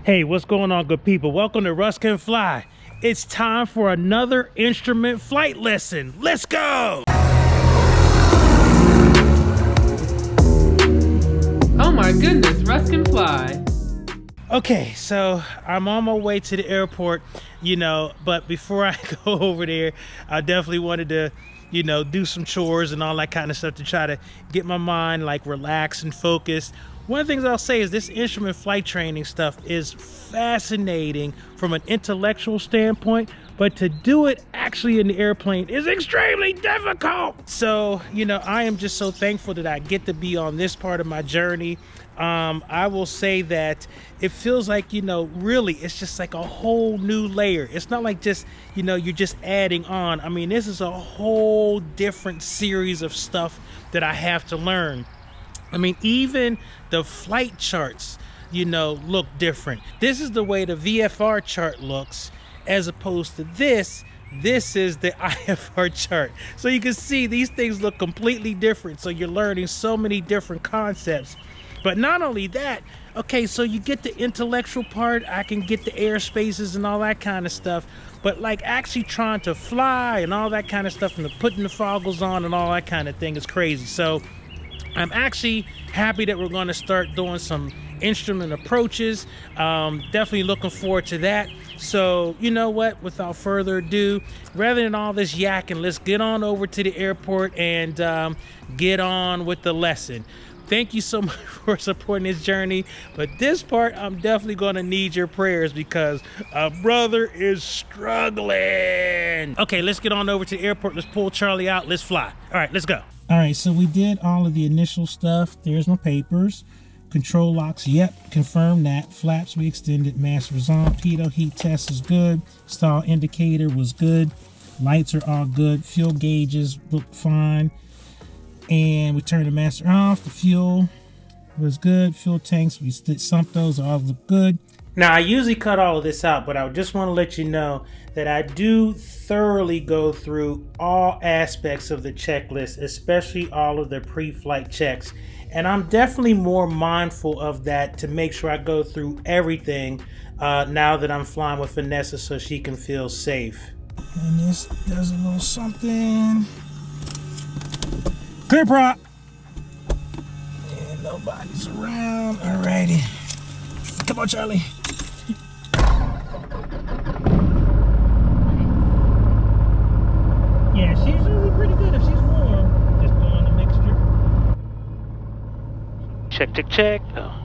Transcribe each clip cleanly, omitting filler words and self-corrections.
Hey, what's going on, good people? Welcome to Russ Can Fly. It's time for another instrument flight lesson. Let's go! Oh my goodness, Russ Can Fly. Okay, so I'm on my way to the airport, but before I go over there, I definitely wanted to, do some chores and all that kind of stuff to try to get my mind like relaxed and focused. One of the things I'll say is this instrument flight training stuff is fascinating from an intellectual standpoint, but to do it actually in the airplane is extremely difficult. So, I am just so thankful that I get to be on this part of my journey. I will say that it feels like, really it's just like a whole new layer. It's not like just, you're just adding on. I mean, this is a whole different series of stuff that I have to learn. I mean, even the flight charts, look different. This is the way the VFR chart looks, as opposed to this is the IFR chart. So you can see these things look completely different. So you're learning so many different concepts. But not only that, okay, so you get the intellectual part, I can get the airspaces and all that kind of stuff, but like actually trying to fly and all that kind of stuff and putting the foggles on and all that kind of thing is crazy. So I'm actually happy that we're going to start doing some instrument approaches. Definitely looking forward to that. So, you know what? Without further ado, rather than all this yakking, let's get on over to the airport and get on with the lesson. Thank you so much for supporting this journey. But this part, I'm definitely going to need your prayers because a brother is struggling. Okay, let's get on over to the airport. Let's pull Charlie out. Let's fly. All right, let's go. All right, so we did all of the initial stuff. There's my papers. Control locks, yep, confirmed that. Flaps we extended, master was on. Pitot heat test is good. Stall indicator was good. Lights are all good. Fuel gauges look fine. And we turned the master off. The fuel was good. Fuel tanks, we sumped those, all look good. Now, I usually cut all of this out, but I just want to let you know that I do thoroughly go through all aspects of the checklist, especially all of the pre-flight checks. And I'm definitely more mindful of that to make sure I go through everything now that I'm flying with Vanessa so she can feel safe. And this does a little something. Clear prop. And nobody's around. Alrighty. Come on, Charlie. Yeah, she's usually pretty good if she's warm. Just doing the mixture. Check. Oh.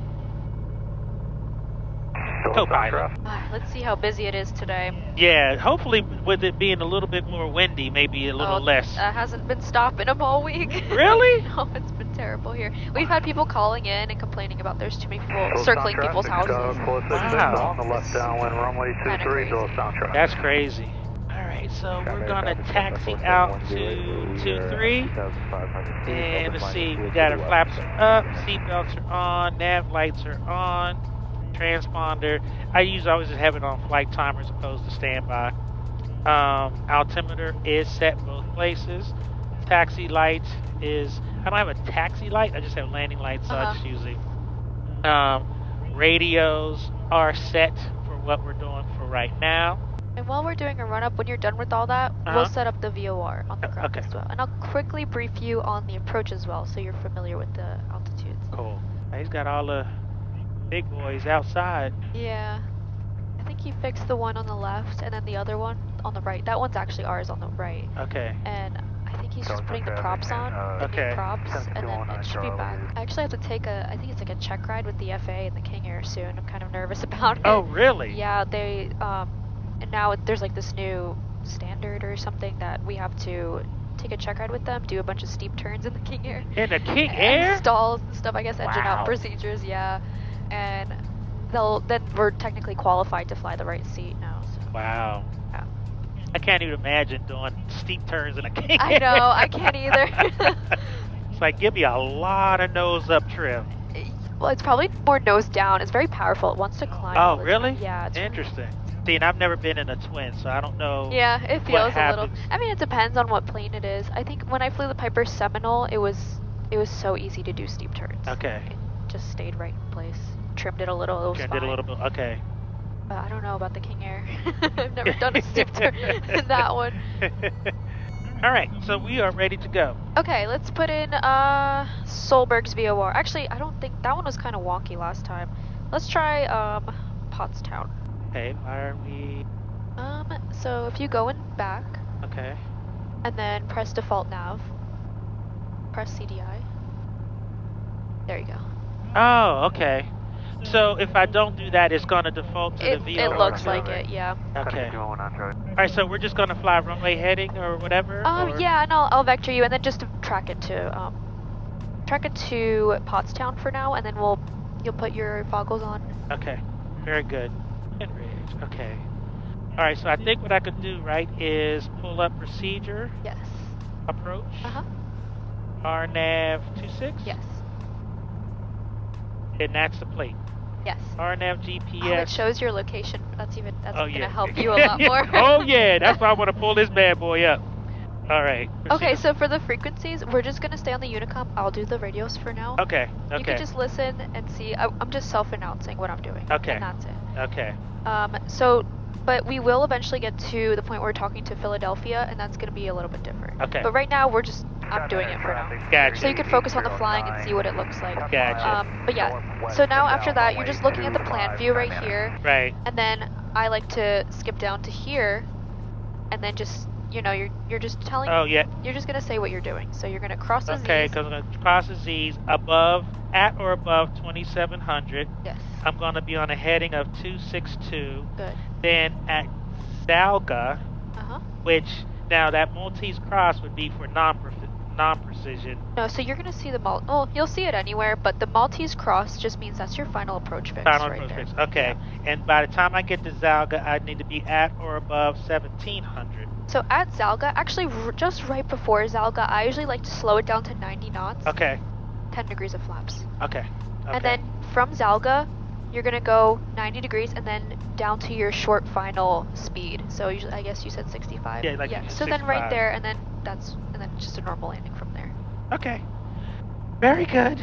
Co-pilot. Let's see how busy it is today. Yeah, hopefully with it being a little bit more windy, maybe a little less. It hasn't been stopping them all week. Really? No, it's been terrible here. We've had people calling in and complaining about there's too many people circling people's houses. Wow. On the left downwind runway 23, northbound traffic. That's crazy. Alright, so we're gonna taxi out to 23. And let's see, we got our flaps are up, seatbelts are on, nav lights are on, transponder. I usually always just have it on flight timer as opposed to standby. Altimeter is set both places. Taxi light is, I don't have a taxi light, I just have landing lights, so I just use it. Radios are set for what we're doing for right now. And while we're doing a run-up, when you're done with all that, we'll set up the VOR on the ground as well. And I'll quickly brief you on the approach as well, so you're familiar with the altitudes. Cool. He's got all the big boys outside. Yeah. I think he fixed the one on the left, and then the other one on the right. That one's actually ours on the right. Okay. And I think he's just putting the props on. Okay. Props, and then it should be back. I actually have to take I think it's like a check ride with the FAA and the King Air soon. I'm kind of nervous about it. Oh, really? Yeah, they, and now there's like this new standard or something that we have to take a check ride with them, do a bunch of steep turns in the King Air. In the King Air? Stalls and stuff, I guess, engine out procedures, yeah. And then we're technically qualified to fly the right seat now. So. Wow. Yeah. I can't even imagine doing steep turns in a King Air. I know, I can't either. It's like, give me a lot of nose up trim. Well, it's probably more nose down. It's very powerful. It wants to climb. Oh, really? Yeah. It's interesting. See, and I've never been in a twin, so I don't know. Yeah, it feels a little. I mean, it depends on what plane it is. I think when I flew the Piper Seminole, it was so easy to do steep turns. Okay. It just stayed right in place. trimmed it a little. It was Trimmed fine. it a little bit. Okay. I don't know about the King Air. I've never done a steep turn in that one. All right, so we are ready to go. Okay, let's put in Solberg's VOR. Actually, I don't think that one was kind of wonky last time. Let's try Pottstown. Okay, why are we? So if you go in back. Okay. And then press default nav. Press CDI. There you go. Oh, okay. So if I don't do that, it's gonna default to the VOR. It looks like it, yeah. Okay. All right, so we're just gonna fly runway heading or whatever. Yeah, and I'll vector you, and then just track it to Pottstown for now, and then you'll put your goggles on. Okay. Very good. Okay. All right, so I think what I could do, right, is pull up procedure. Yes. Approach. Uh-huh. RNAV 26. Yes. And that's the plate. Yes. RNAV GPS. Oh, it shows your location. That's gonna help you a Yeah. lot more. Oh yeah, that's why I want to pull this bad boy up. All right. Okay, so for the frequencies, we're just gonna stay on the Unicom. I'll do the radios for now. Okay. You can just listen and see. I'm just self-announcing what I'm doing. Okay. And that's it. Okay. But we will eventually get to the point where we're talking to Philadelphia, and that's gonna be a little bit different. Okay. But right now, I'm doing it for now. Gotcha. So you can focus on the flying and see what it looks like. Gotcha. But yeah, so now after that, you're just looking at the plan view right here. Right. And then I like to skip down to here, and then just, you're just telling. Oh yeah. You're just gonna say what you're doing. So you're gonna cross the Z's. Okay, because I'm gonna cross the Z's at or above 2700. Yes. I'm gonna be on a heading of 262. Good. Then at Zalga, which now that Maltese cross would be for non-precision. No, so you're gonna see you'll see it anywhere, but the Maltese cross just means that's your final approach fix. Fix. Okay. Yeah. And by the time I get to Zalga, I need to be at or above 1700. So at Zalga, actually just right before Zalga, I usually like to slow it down to 90 knots. Okay. 10 degrees of flaps. Okay. And then from Zalga, you're gonna go 90 degrees and then down to your short final speed. So usually, I guess you said 65. Yeah, like so 65. then right there, and then just a normal landing from there. Okay. Very good.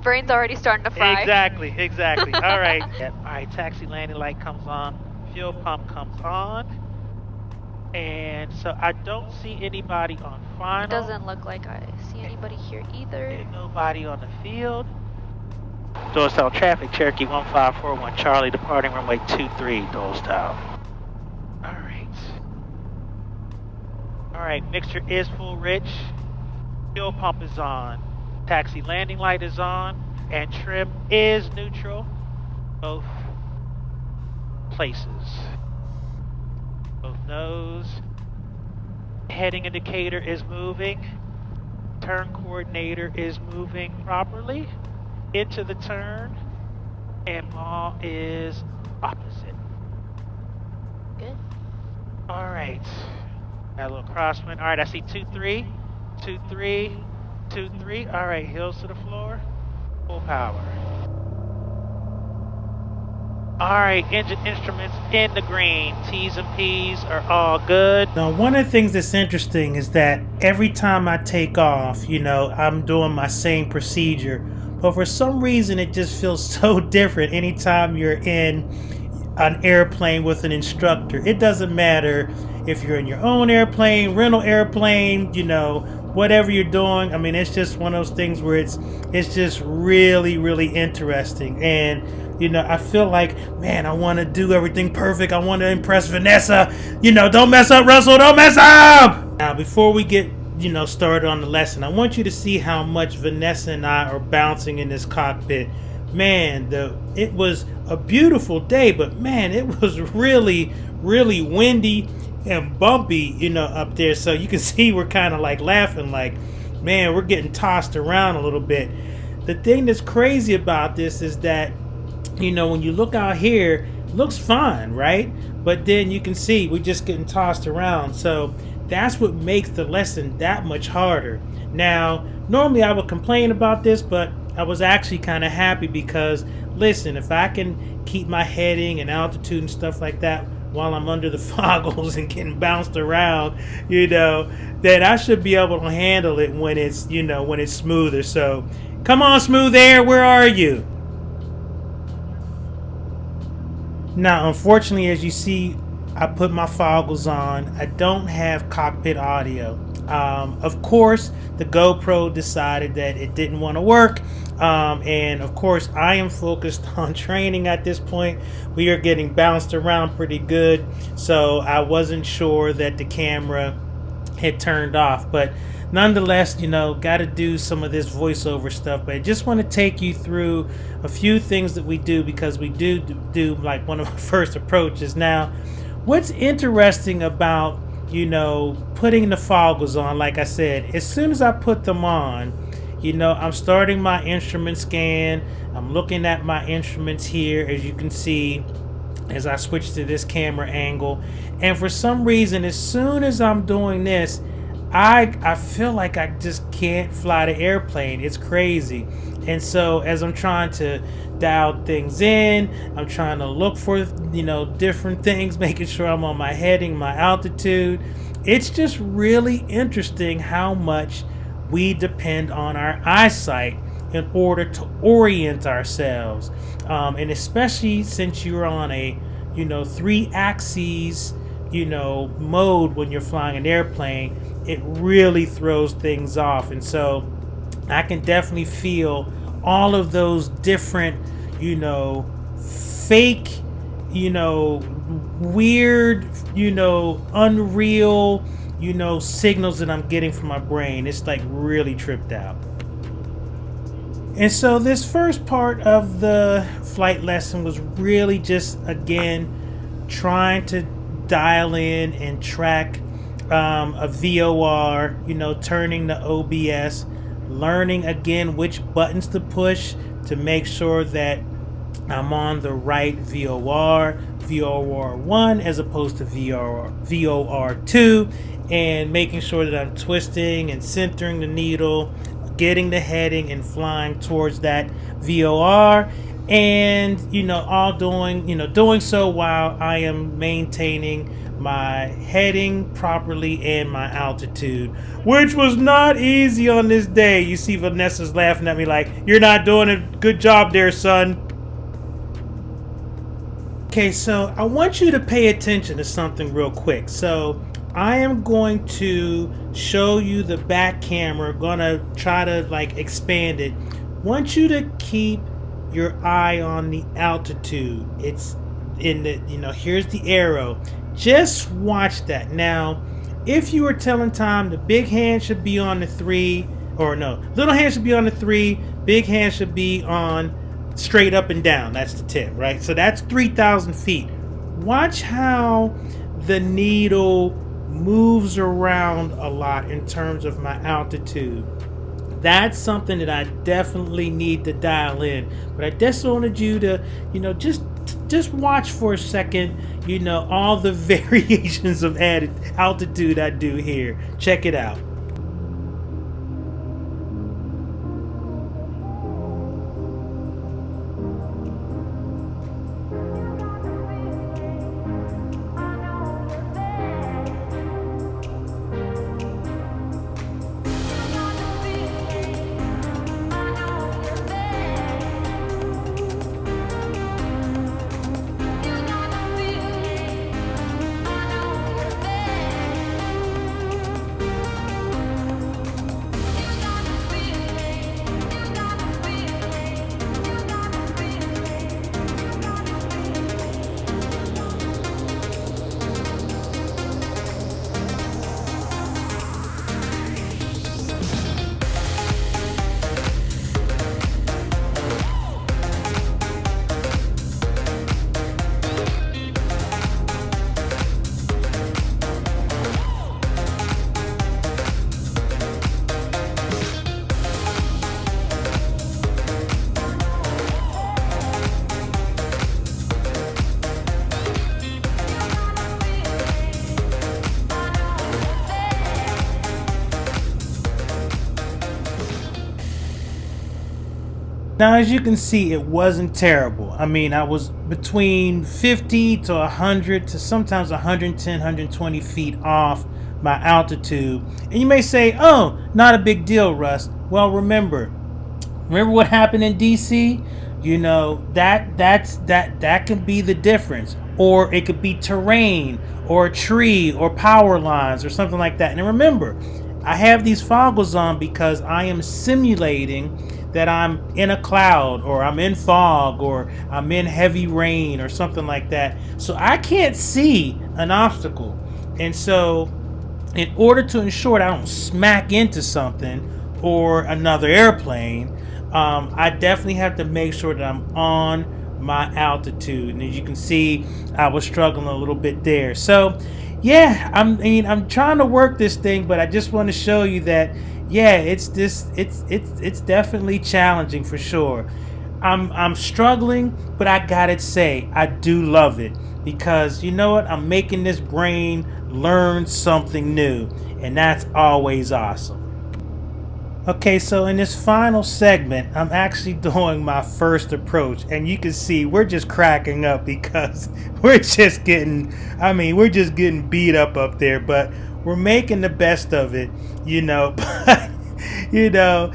Brain's already starting to fry. Exactly. All right. All right, taxi landing light comes on. Fuel pump comes on. And so I don't see anybody on final. Doesn't look like I see anybody here either. There's nobody on the field. Doylestown traffic, Cherokee 1541 Charlie, departing runway 23, Doylestown. All right, mixture is full rich. Fuel pump is on. Taxi landing light is on. And trim is neutral. Both places. Both nose. Heading indicator is moving. Turn coordinator is moving properly into the turn, and maw is opposite. Good. All right. Got a little crosswind. All right, I see 2-3, 2-3, 2-3. All right, heels to the floor. Full power. All right, engine instruments in the green. T's and P's are all good. Now, one of the things that's interesting is that every time I take off, I'm doing my same procedure. But for some reason, it just feels so different anytime you're in an airplane with an instructor. It doesn't matter if you're in your own airplane, rental airplane, whatever you're doing. I mean, it's just one of those things where it's just really, really interesting. And I feel like, man, I want to do everything perfect. I want to impress Vanessa. Don't mess up, Russell. Don't mess up. Now, before we get started on the lesson, I want you to see how much Vanessa and I are bouncing in this cockpit. Man, it was a beautiful day, but man, it was really, really windy and bumpy, up there. So you can see we're kind of like laughing, like, man, we're getting tossed around a little bit. The thing that's crazy about this is that, when you look out here, it looks fine, right? But then you can see we're just getting tossed around. So that's what makes the lesson that much harder. Now, normally I would complain about this, but I was actually kind of happy because, listen, if I can keep my heading and altitude and stuff like that while I'm under the foggles and getting bounced around, then I should be able to handle it when it's, when it's smoother. So, come on, Smooth Air, where are you? Now, unfortunately, as you see, I put my foggles on. I don't have cockpit audio. Of course, the GoPro decided that it didn't want to work. And of course, I am focused on training at this point. We are getting bounced around pretty good. So I wasn't sure that the camera had turned off. But nonetheless, you know, got to do some of this voiceover stuff. But I just want to take you through a few things that we do, because we do like one of our first approaches. Now, what's interesting about, you know, putting the foggles on, like I said, as soon as I put them on, you know, I'm starting my instrument scan. I'm looking at my instruments here, as you can see, as I switch to this camera angle. And for some reason, as soon as I'm doing this, I feel like I just can't fly the airplane. It's crazy. And so as I'm trying to dial things in, I'm trying to look for, you know, different things, making sure I'm on my heading, my altitude. It's just really interesting how much we depend on our eyesight in order to orient ourselves. And especially since you're on a, you know, 3 axes, you know, mode when you're flying an airplane, it really throws things off. And so I can definitely feel all of those different, you know, fake, you know, weird, you know, unreal, you know, signals that I'm getting from my brain. It's like really tripped out. And so this first part of the flight lesson was really just, again, trying to dial in and track a VOR, you know, turning the OBS, learning again which buttons to push to make sure that I'm on the right VOR 1 as opposed to VOR 2, and making sure that I'm twisting and centering the needle, getting the heading and flying towards that VOR, and, you know, all doing so while I am maintaining my heading properly and my altitude, which was not easy on this day. You see Vanessa's laughing at me like, "You're not doing a good job there, son." Okay, so I want you to pay attention to something real quick. So I am going to show you the back camera, gonna try to like expand it. Want you to keep your eye on the altitude. It's in the, you know, here's the arrow. Just watch that. Now, if you were telling time, the big hand should be on the 3, or no, little hand should be on the 3, big hand should be on straight up and down. That's the tip, right? So that's 3,000 feet. Watch how the needle moves around a lot in terms of my altitude. That's something that I definitely need to dial in. But I just wanted you to, you know, just watch for a second, you know, all the variations of altitude I do here. Check it out. Now, as you can see, it wasn't terrible. I mean, I was between 50 to 100 to sometimes 110, 120 feet off my altitude. And you may say, "Oh, not a big deal, Russ." Well, remember what happened in DC? You know, that can be the difference. Or it could be terrain or a tree or power lines or something like that. And remember, I have these foggles on because I am simulating that I'm in a cloud or I'm in fog or I'm in heavy rain or something like that. So I can't see an obstacle. And so in order to ensure that I don't smack into something or another airplane, I definitely have to make sure that I'm on my altitude. And as you can see, I was struggling a little bit there. So yeah, I'm trying to work this thing, but I just want to show you that yeah, it's definitely challenging for sure. I'm struggling, but I gotta say I do love it because you know what? I'm making this brain learn something new, and that's always awesome. Okay, so in this final segment, I'm actually doing my first approach, and you can see we're just cracking up because we're just getting beat up there, but we're making the best of it, you know. But, you know,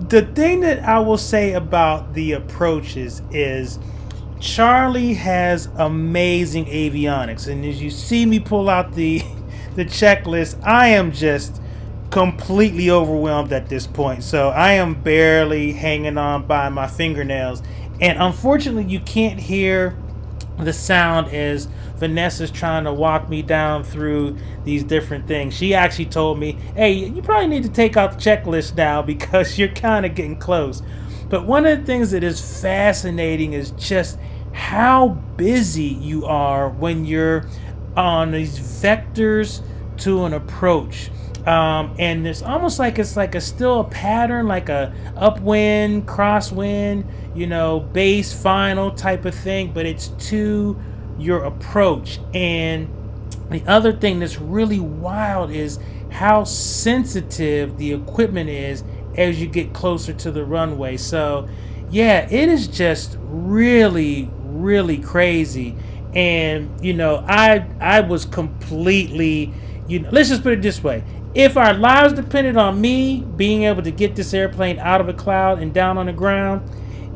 the thing that I will say about the approaches is Charlie has amazing avionics, and as you see me pull out the checklist, I am just completely overwhelmed at this point. So I am barely hanging on by my fingernails, and unfortunately you can't hear the sound as Vanessa's trying to walk me down through these different things. She actually told me, hey, you probably need to take out the checklist now because you're kind of getting close. But one of the things that is fascinating is just how busy you are when you're on these vectors to an approach. And it's almost like it's like still a pattern, like a upwind, crosswind, you know, base, final type of thing, but it's to your approach. And the other thing that's really wild is how sensitive the equipment is as you get closer to the runway. So yeah, it is just really, really crazy. And you know, I was completely, you know, let's just put it this way. If our lives depended on me being able to get this airplane out of a cloud and down on the ground,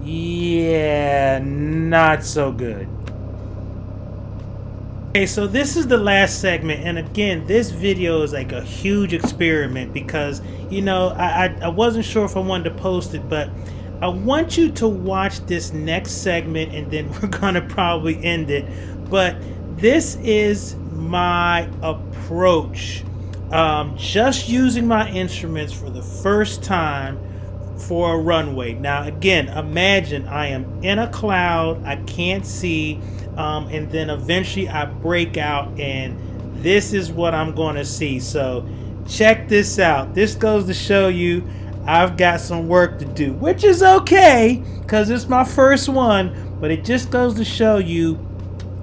yeah, not so good. Okay, so this is the last segment, and again, this video is like a huge experiment because, you know, I wasn't sure if I wanted to post it, but I want you to watch this next segment and then we're gonna probably end it. But this is my approach. Just using my instruments for the first time for a runway. Now again, imagine I am in a cloud, I can't see, and then eventually I break out and this is what I'm going to see. So check this out. This goes to show you I've got some work to do, which is okay because it's my first one, but it just goes to show you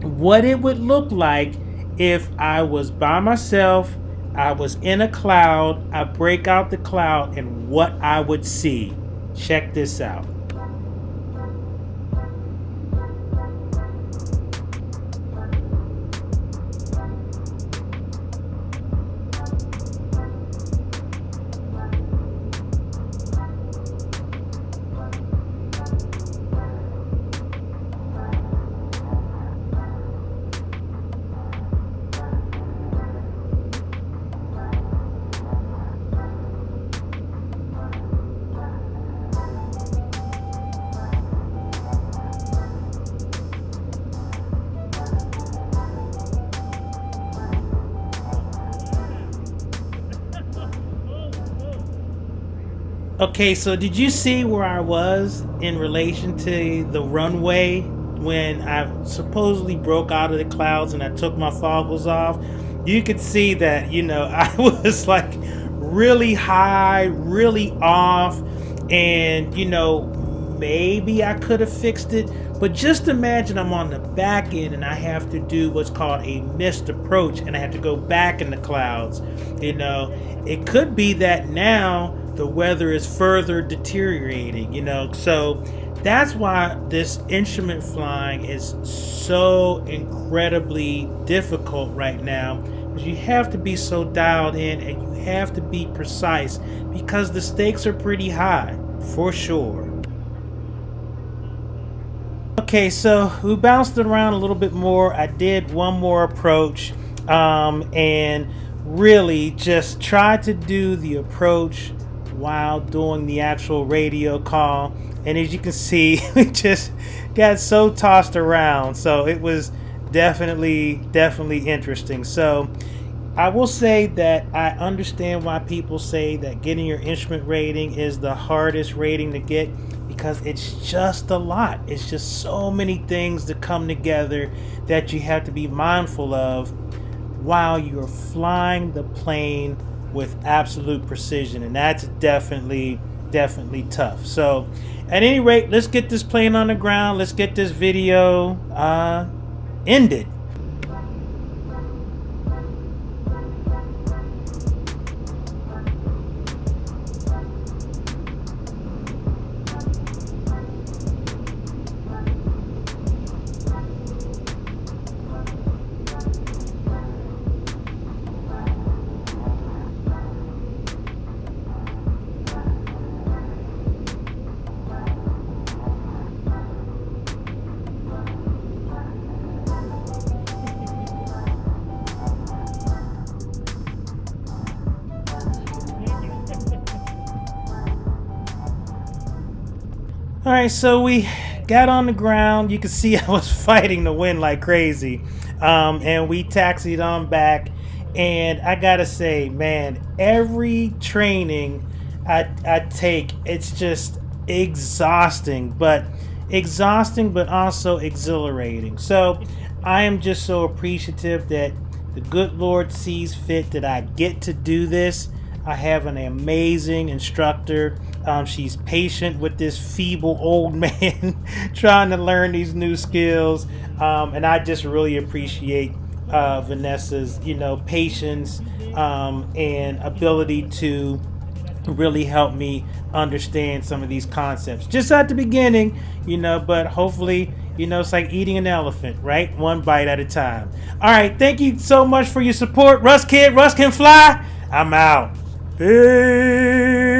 what it would look like if I was by myself, I was in a cloud, I break out the cloud, and what I would see. Check this out. Okay, so did you see where I was in relation to the runway when I supposedly broke out of the clouds and I took my foggles off? You could see that, you know, I was like really high, really off, and you know, maybe I could have fixed it, but just imagine I'm on the back end and I have to do what's called a missed approach and I have to go back in the clouds. You know, it could be that now the weather is further deteriorating, you know, so that's why this instrument flying is so incredibly difficult right now, because you have to be so dialed in and you have to be precise because the stakes are pretty high for sure. Okay, so we bounced around a little bit more. I did one more approach, and really just tried to do the approach while doing the actual radio call. And as you can see, we just got so tossed around. So it was definitely interesting. So I will say that I understand why people say that getting your instrument rating is the hardest rating to get, because it's just a lot. It's just so many things that come together that you have to be mindful of while you're flying the plane with absolute precision. And that's definitely tough. So at any rate, let's get this plane on the ground. Let's get this video ended. All right, so we got on the ground. You can see I was fighting the wind like crazy, and we taxied on back. And I gotta say, man, every training I take, it's just exhausting, but also exhilarating. So I am just so appreciative that the good Lord sees fit that I get to do this. I have an amazing instructor. She's patient with this feeble old man trying to learn these new skills. And I just really appreciate Vanessa's, patience and ability to really help me understand some of these concepts. Just at the beginning, but hopefully, it's like eating an elephant, right? One bite at a time. All right. Thank you so much for your support. Russ Kid, Russ Can Fly. I'm out. Peace.